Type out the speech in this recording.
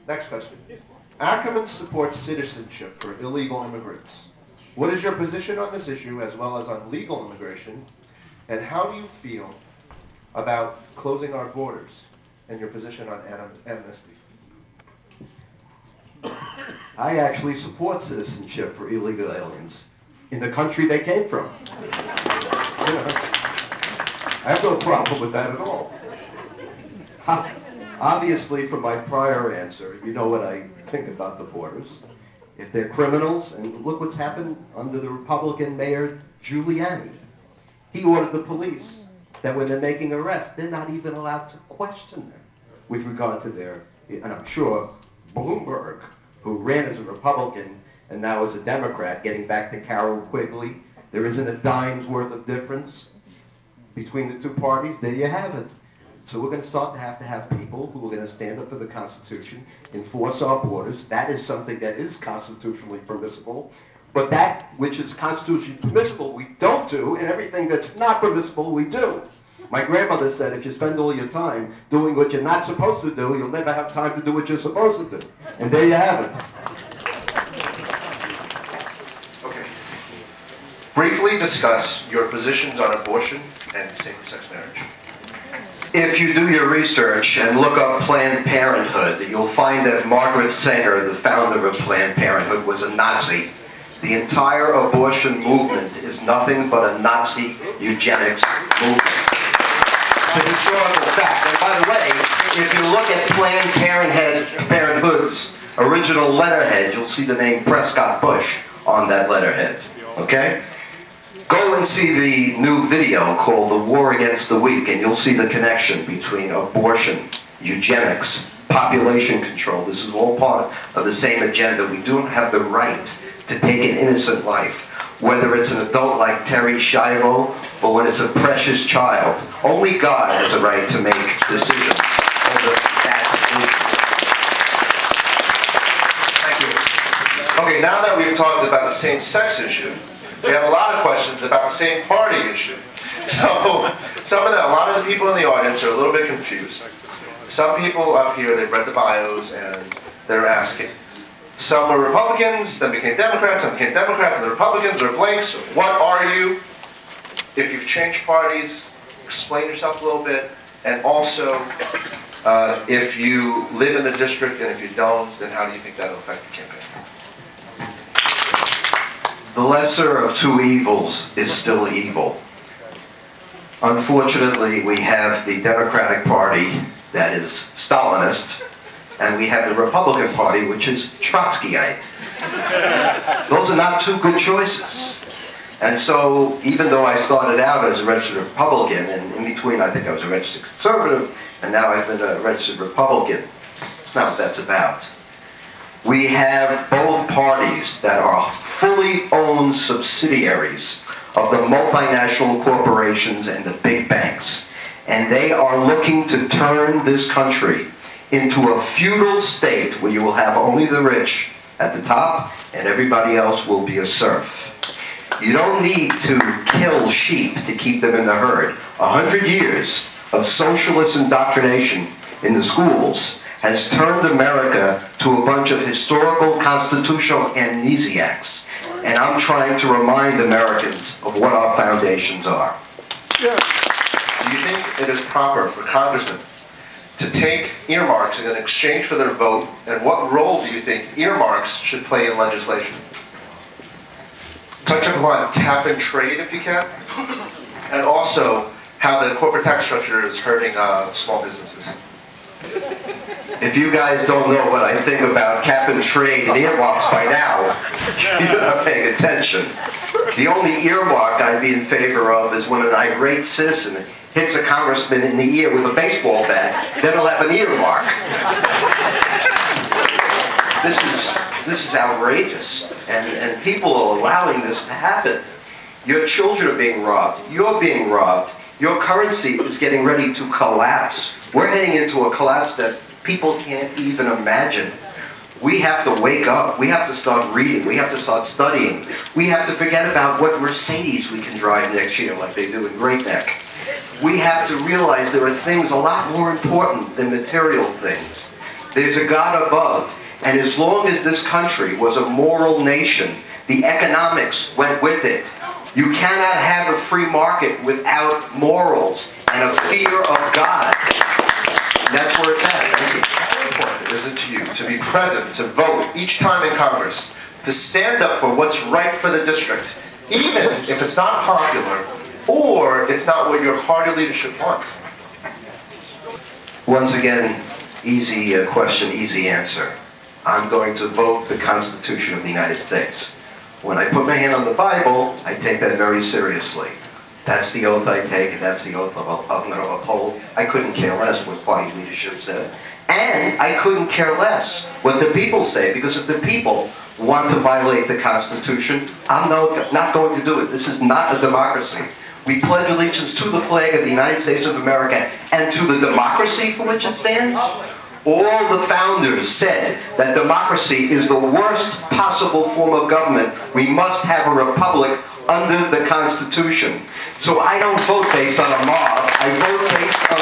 Next question. Ackerman supports citizenship for illegal immigrants. What is your position on this issue as well as on legal immigration? And how do you feel about closing our borders and your position on amnesty? I actually support citizenship for illegal aliens in the country they came from. I have no problem with that at all. Obviously, from my prior answer, you know what I think about the borders. If they're criminals, and look what's happened under the Republican Mayor Giuliani. He ordered the police that when they're making arrests, they're not even allowed to question them with regard to their, and I'm sure Bloomberg, who ran as a Republican and now is a Democrat, getting back to Carol Quigley, there isn't a dime's worth of difference between the two parties. There you have it. So we're going to start to have people who are going to stand up for the Constitution, enforce our borders. That is something that is constitutionally permissible. But that which is constitutionally permissible, we don't do, and everything that's not permissible, we do. My grandmother said, if you spend all your time doing what you're not supposed to do, you'll never have time to do what you're supposed to do. And there you have it. Okay. Briefly discuss your positions on abortion and same-sex marriage. If you do your research and look up Planned Parenthood, you'll find that Margaret Sanger, the founder of Planned Parenthood, was a Nazi. The entire abortion movement is nothing but a Nazi eugenics movement. It's a historical fact. And by the way, if you look at Planned Parenthood's original letterhead, you'll see the name Prescott Bush on that letterhead. Okay? Go and see the new video called The War Against the Weak, and you'll see the connection between abortion, eugenics, population control. This is all part of the same agenda. We don't have the right to take an innocent life, whether it's an adult like Terry Schiavo or when it's a precious child. Only God has a right to make decisions over that issue. Thank you. Okay, now that we've talked about the same-sex issue, we have a lot of questions about the same party issue. So, a lot of the people in the audience are a little bit confused. Some people up here, they've read the bios and they're asking. Some were Republicans, then became Democrats, some became Democrats, and the Republicans are blanks. What are you? If you've changed parties, explain yourself a little bit. And also, if you live in the district, and if you don't, then how do you think that will affect your campaign? The lesser of two evils is still evil. Unfortunately, we have the Democratic Party that is Stalinist, and we have the Republican Party, which is Trotskyite. Those are not two good choices. And so, even though I started out as a registered Republican, and in between I think I was a registered conservative, and now I've been a registered Republican, it's not what that's about. We have both parties that are fully owned subsidiaries of the multinational corporations and the big banks. And they are looking to turn this country into a feudal state where you will have only the rich at the top and everybody else will be a serf. You don't need to kill sheep to keep them in the herd. 100 years of socialist indoctrination in the schools has turned America to a bunch of historical constitutional amnesiacs. And I'm trying to remind Americans of what our foundations are. Yeah. Do you think it is proper for congressmen to take earmarks in exchange for their vote? And what role do you think earmarks should play in legislation? Touch upon cap and trade if you can. And also how the corporate tax structure is hurting small businesses. If you guys don't know what I think about cap and trade and earmarks by now, you're not paying attention. The only earmark I'd be in favor of is when an irate citizen hits a congressman in the ear with a baseball bat, then he'll have an earmark. This is outrageous, and people are allowing this to happen. Your children are being robbed. You're being robbed. Your currency is getting ready to collapse. We're heading into a collapse that people can't even imagine. We have to wake up. We have to start reading. We have to start studying. We have to forget about what Mercedes we can drive next year like they do in Great Neck. We have to realize there are things a lot more important than material things. There's a God above. And as long as this country was a moral nation, the economics went with it. You cannot have a free market without morals and a fear of God. And that's where it's at. Thank you. How important is it to you to be present, to vote each time in Congress, to stand up for what's right for the district, even if it's not popular or it's not what your party leadership wants? Once again, easy question, easy answer. I'm going to vote the Constitution of the United States. When I put my hand on the Bible, I take that very seriously. That's the oath I take, and that's the oath I'm going to uphold. I couldn't care less what party leadership said. And I couldn't care less what the people say, because if the people want to violate the Constitution, I'm not going to do it. This is not a democracy. We pledge allegiance to the flag of the United States of America and to the democracy for which it stands. All the founders said that democracy is the worst possible form of government. We must have a republic under the Constitution. So I don't vote based on a mob. I vote based on